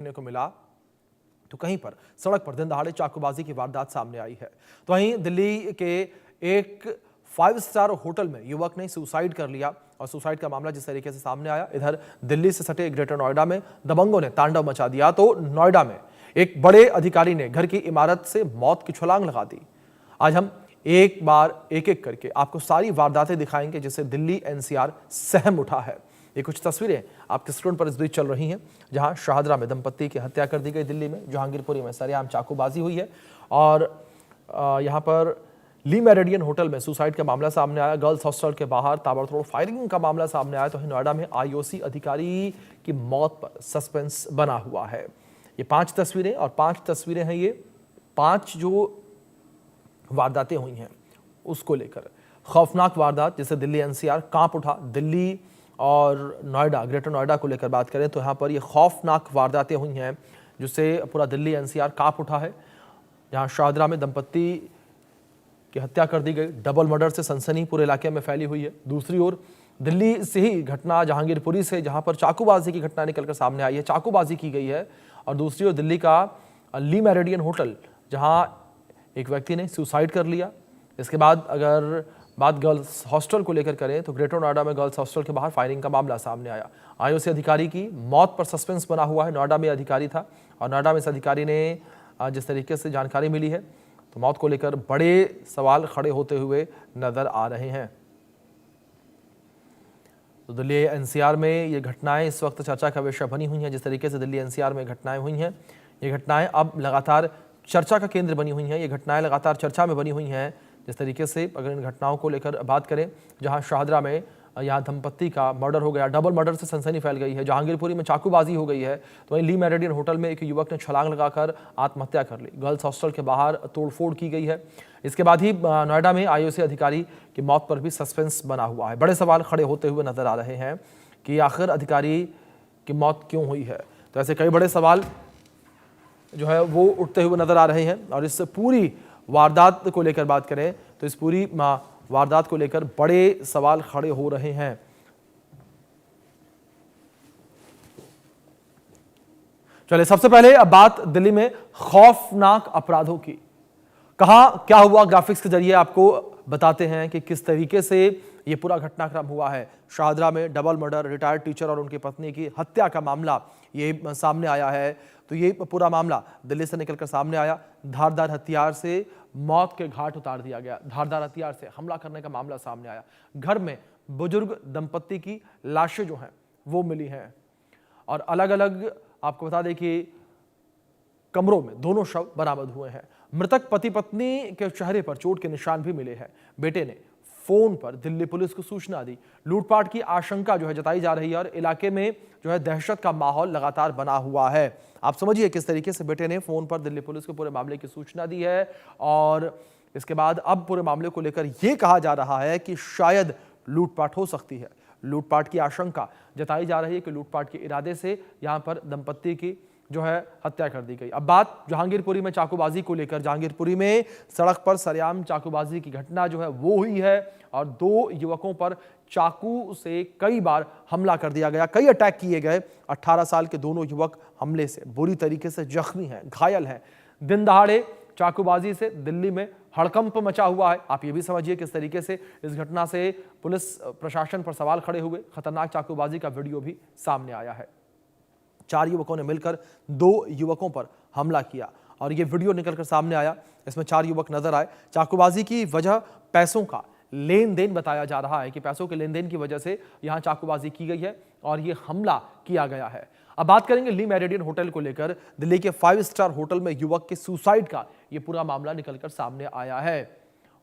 देखने को मिला तो कहीं पर सड़क पर दिन दहाड़े चाकूबाजी की वारदात सामने आई है। तो वहीं दिल्ली के एक 5 स्टार होटल में युवक ने सुसाइड कर लिया और सुसाइड का मामला जिस तरीके से सामने आया, इधर दिल्ली से सटे ग्रेटर नोएडा में दबंगों ने तांडव मचा दिया तो नोएडा में एक बड़े अधिकारी ने घर की इमारत से मौत की छलांग लगा दी। आज हम एक बार एक एक करके आपको सारी वारदातें दिखाएंगे जिससे दिल्ली एनसीआर सहम उठा है। ये कुछ तस्वीरें आपके स्क्रीन पर इस बीच चल रही हैं, जहां शाहदरा में दंपति की हत्या कर दी गई, दिल्ली में जहांगीरपुरी में सरेआम चाकूबाजी हुई है और यहां पर ली मेरिडियन होटल में सुसाइड का मामला सामने आया। गर्ल्स हॉस्टल के बाहर ताबड़तोड़ फायरिंग का मामला सामने आया। तो नोएडा में आईओसी अधिकारी की मौत पर सस्पेंस बना हुआ है। ये 5 तस्वीरें और 5 तस्वीरें हैं, ये 5 जो वारदातें हुई हैं उसको लेकर खौफनाक वारदात जिससे दिल्ली एनसीआर कांप उठा। दिल्ली और नोएडा, ग्रेटर नोएडा को लेकर बात करें तो यहाँ पर ये खौफनाक वारदातें हुई हैं जिससे पूरा दिल्ली एनसीआर कांप उठा है। जहाँ शाहदरा में दंपति की हत्या कर दी गई, डबल मर्डर से सनसनी पूरे इलाके में फैली हुई है। दूसरी ओर दिल्ली से ही घटना जहांगीरपुरी से, जहाँ पर चाकूबाजी की घटना निकलकर सामने आई है, चाकूबाजी की गई है। और दूसरी ओर दिल्ली का ली मेरिडियन होटल, जहाँ एक व्यक्ति ने सुसाइड कर लिया। इसके बाद अगर बात गर्ल्स हॉस्टल को लेकर करें तो ग्रेटर नोएडा में गर्ल्स हॉस्टल के बाहर फायरिंग का मामला सामने आया। आईओसी अधिकारी की मौत पर सस्पेंस बना हुआ है। नोएडा में अधिकारी था और नोएडा में इस अधिकारी ने जिस तरीके से जानकारी मिली है तो मौत को लेकर बड़े सवाल खड़े होते हुए नजर आ रहे हैं। तो दिल्ली एनसीआर में ये घटनाएं इस वक्त चर्चा का विषय बनी हुई हैं। जिस तरीके से दिल्ली एनसीआर में घटनाएं हुई हैं, ये घटनाएं अब लगातार चर्चा का केंद्र बनी हुई हैं। ये घटनाएं लगातार चर्चा में बनी हुई हैं। जिस तरीके से अगर इन घटनाओं को लेकर बात करें, जहां शाहदरा में यहाँ दंपति का मर्डर हो गया, डबल मर्डर से सनसनी फैल गई है। जहांगीरपुरी में चाकूबाजी हो गई है। तो वहीं ली मेरिडियन होटल में एक युवक ने छलांग लगाकर आत्महत्या कर ली। गर्ल्स हॉस्टल के बाहर तोड़फोड़ की गई है। इसके बाद ही नोएडा में आईओसी अधिकारी की मौत पर भी सस्पेंस बना हुआ है। बड़े सवाल खड़े होते हुए नजर आ रहे हैं कि आखिर अधिकारी की मौत क्यों हुई है। तो ऐसे कई बड़े सवाल जो है वो उठते हुए नजर आ रहे हैं। और इस पूरी वारदात को लेकर बात करें तो इस पूरी वारदात को लेकर बड़े सवाल खड़े हो रहे हैं। चलिए सबसे पहले अब बात दिल्ली में खौफनाक अपराधों की। कहां क्या हुआ, ग्राफिक्स के जरिए आपको बताते हैं कि किस तरीके से ये पूरा घटनाक्रम हुआ है। शाहदरा में डबल मर्डर, रिटायर्ड टीचर और उनकी पत्नी की हत्या का मामला ये सामने आया है। तो ये पूरा मामला दिल्ली से निकलकर सामने आया। धारदार हथियार से मौत के घाट उतार दिया गया। धारदार हथियार से हमला करने का मामला सामने आया। घर में बुजुर्ग दंपति की लाशें जो हैं वो मिली हैं और अलग अलग आपको बता दें कि कमरों में दोनों शव बरामद हुए हैं। मृतक पति पत्नी के चेहरे पर चोट के निशान भी मिले हैं। बेटे ने फोन पर दिल्ली पुलिस को सूचना दी। लूटपाट की आशंका जो है जताई जा रही है और इलाके में जो है दहशत का माहौल लगातार बना हुआ है। आप समझिए किस तरीके से बेटे ने फोन पर दिल्ली पुलिस को पूरे मामले की सूचना दी है। और इसके बाद अब पूरे मामले को लेकर यह कहा जा रहा है कि शायद लूटपाट हो सकती है। लूटपाट की आशंका जताई जा रही है कि लूटपाट के इरादे से यहां पर दंपत्ति की जो है हत्या कर दी गई। अब बात जहांगीरपुरी में चाकूबाजी को लेकर, जहांगीरपुरी में सड़क पर सरेआम चाकूबाजी की घटना जो है वो हुई है और 2 युवकों पर चाकू से कई बार हमला कर दिया गया, कई अटैक किए गए। 18 साल के दोनों युवक हमले से बुरी तरीके से जख्मी हैं, घायल हैं। दिन दहाड़े चाकूबाजी से दिल्ली में हड़कंप मचा हुआ है। आप ये भी समझिए किस तरीके से इस घटना से पुलिस प्रशासन पर सवाल खड़े हुए। खतरनाक चाकूबाजी का वीडियो भी सामने आया है। 4 युवकों ने मिलकर 2 युवकों पर हमला किया और यह वीडियो निकलकर सामने आया। इसमें 4 युवक नजर आए। चाकूबाजी की वजह पैसों का लेन देन बताया जा रहा है कि पैसों के लेन देन की वजह से यहां चाकूबाजी की गई है और यह हमला किया गया है। अब बात करेंगे ली मेरिडियन होटल को लेकर। दिल्ली के 5 स्टार होटल में युवक के सुसाइड का यह पूरा मामला निकलकर सामने आया है।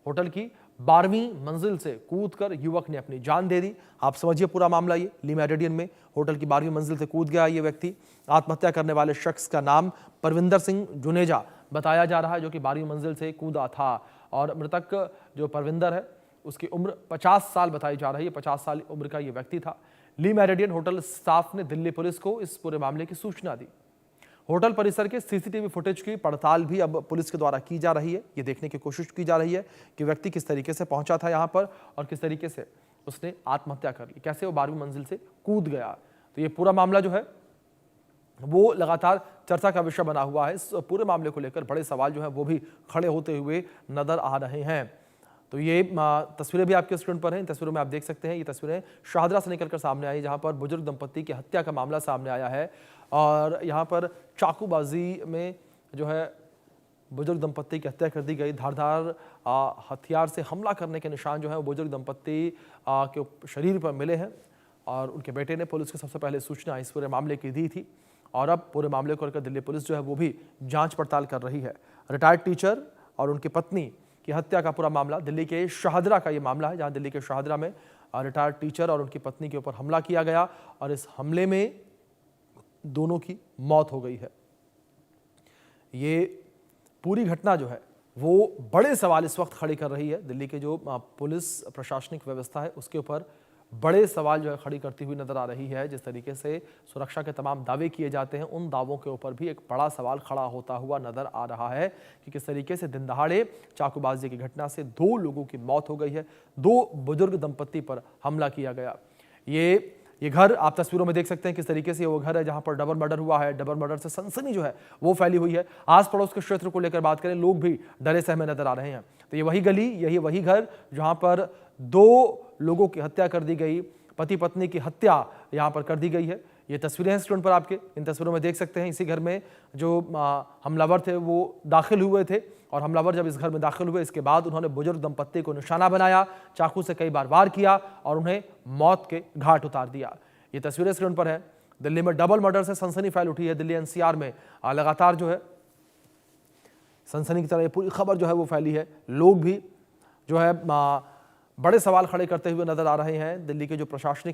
होटल की 12वीं मंजिल से कूदकर युवक ने अपनी जान दे दी। आप समझिए पूरा मामला। ये ली मेरिडियन में होटल की 12वीं मंजिल से कूद गया ये व्यक्ति। आत्महत्या करने वाले शख्स का नाम परविंदर सिंह जुनेजा बताया जा रहा है, जो कि 12वीं मंजिल से कूदा था। और मृतक जो परविंदर है उसकी उम्र 50 साल बताई जा रही है। 50 साल उम्र का ये व्यक्ति था। ली मेरिडियन होटल स्टाफ ने दिल्ली पुलिस को इस पूरे मामले की सूचना दी। होटल परिसर के सीसीटीवी फुटेज की पड़ताल भी अब पुलिस के द्वारा की जा रही है। ये देखने की कोशिश की जा रही है कि व्यक्ति किस तरीके से पहुंचा था यहां पर और किस तरीके से उसने आत्महत्या कर ली, कैसे वो 12वीं मंजिल से कूद गया। तो ये पूरा मामला जो है वो लगातार चर्चा का विषय बना हुआ है। इस पूरे मामले को लेकर बड़े सवाल जो है वो भी खड़े होते हुए नजर आ रहे हैं। तो ये तस्वीरें भी आपके स्क्रीन पर हैं। इन तस्वीरों में आप देख सकते हैं, ये तस्वीरें शाहदरा से निकलकर सामने आई, जहां पर बुजुर्ग दंपति की हत्या का मामला सामने आया है और यहां पर चाकूबाजी में जो है बुजुर्ग दंपति की हत्या कर दी गई। धारदार हथियार से हमला करने के निशान जो है वो बुजुर्ग दंपति के शरीर पर मिले हैं और उनके बेटे ने पुलिस को सबसे पहले सूचना इस पूरे मामले की दी थी और अब पूरे मामले को लेकर दिल्ली पुलिस जो है वो भी जांच पड़ताल कर रही है। रिटायर्ड टीचर और उनकी पत्नी की हत्या का पूरा मामला, दिल्ली के शाहदरा का ये मामला है, जहां दिल्ली के शाहदरा में रिटायर्ड टीचर और उनकी पत्नी के ऊपर हमला किया गया और इस हमले में दोनों की मौत हो गई है। ये पूरी घटना जो है वो बड़े सवाल इस वक्त खड़ी कर रही है। दिल्ली के जो पुलिस प्रशासनिक व्यवस्था है उसके ऊपर बड़े सवाल जो है खड़ी करती हुई नजर आ रही है। जिस तरीके से सुरक्षा के तमाम दावे किए जाते हैं, उन दावों के ऊपर भी एक बड़ा सवाल खड़ा होता हुआ नजर आ रहा है कि किस तरीके से दिन दहाड़े चाकूबाजी की घटना से 2 लोगों की मौत हो गई है, 2 बुजुर्ग दंपति पर हमला किया गया। ये घर आप तस्वीरों में देख सकते हैं किस तरीके से वो घर है जहां पर डबल मर्डर हुआ है। डबल मर्डर से सनसनी जो है वो फैली हुई है। आस पड़ोस के क्षेत्र को लेकर बात करें, लोग भी डरे सहमे नजर आ रहे हैं। तो ये वही गली, यही वही घर जहां पर 2 लोगों की हत्या कर दी गई, पति पत्नी की हत्या यहां पर कर दी गई है। ये तस्वीरें हैं स्क्रीन पर आपके, इन तस्वीरों में देख सकते हैं इसी घर में जो हमलावर थे वो दाखिल हुए थे और हमलावर जब इस घर में दाखिल हुए इसके बाद उन्होंने बुजुर्ग दंपत्ति को निशाना बनाया, चाकू से कई बार वार किया और उन्हें मौत के घाट उतार दिया। ये तस्वीरें स्क्रीन पर है। दिल्ली में डबल मर्डर से सनसनी फैल उठी है। दिल्ली एनसीआर में लगातार जो है सनसनी की तरह ये पूरी खबर जो है वो फैली है। लोग भी जो है बड़े सवाल खड़े करते हुए नजर आ रहे हैं। दिल्ली के जो प्रशासनिक